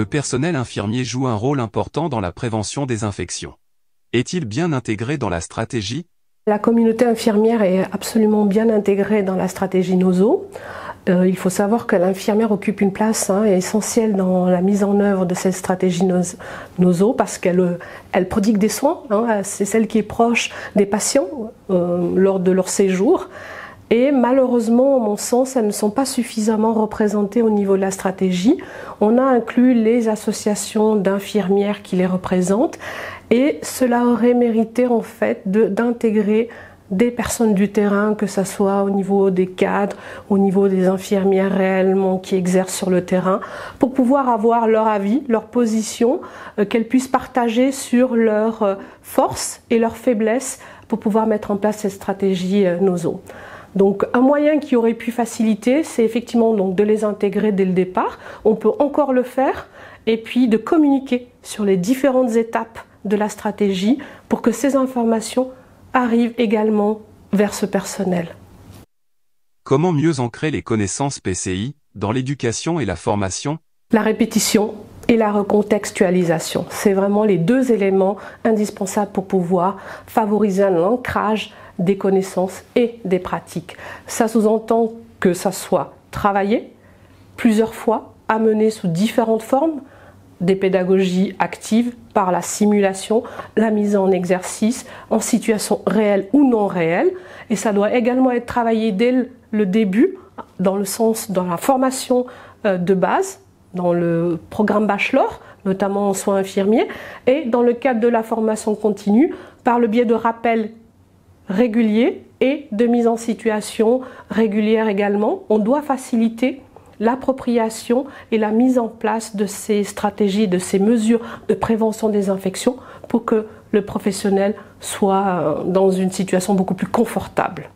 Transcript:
Le personnel infirmier joue un rôle important dans la prévention des infections. Est-il bien intégré dans la stratégie? La communauté infirmière est absolument bien intégrée dans la stratégie NOSO. Il faut savoir que l'infirmière occupe une place essentielle dans la mise en œuvre de cette stratégie NOSO parce qu'elle prodigue des soins. C'est celle qui est proche des patients lors de leur séjour. Et malheureusement, à mon sens, elles ne sont pas suffisamment représentées au niveau de la stratégie. On a inclus les associations d'infirmières qui les représentent et cela aurait mérité en fait d'intégrer des personnes du terrain, que ce soit au niveau des cadres, au niveau des infirmières réellement qui exercent sur le terrain, pour pouvoir avoir leur avis, leur position, qu'elles puissent partager sur leurs forces et leurs faiblesses pour pouvoir mettre en place cette stratégie NOSO. Donc un moyen qui aurait pu faciliter, c'est effectivement donc de les intégrer dès le départ. On peut encore le faire et puis de communiquer sur les différentes étapes de la stratégie pour que ces informations arrivent également vers ce personnel. Comment mieux ancrer les connaissances PCI dans l'éducation et la formation? La répétition et la recontextualisation, c'est vraiment les deux éléments indispensables pour pouvoir favoriser un ancrage des connaissances et des pratiques. Ça sous-entend que ça soit travaillé plusieurs fois, amené sous différentes formes, des pédagogies actives par la simulation, la mise en exercice, en situation réelle ou non réelle. Et ça doit également être travaillé dès le début, dans la formation de base, dans le programme bachelor, notamment en soins infirmiers, et dans le cadre de la formation continue, par le biais de rappels réguliers et de mise en situation régulière également. On doit faciliter l'appropriation et la mise en place de ces stratégies, de ces mesures de prévention des infections pour que le professionnel soit dans une situation beaucoup plus confortable.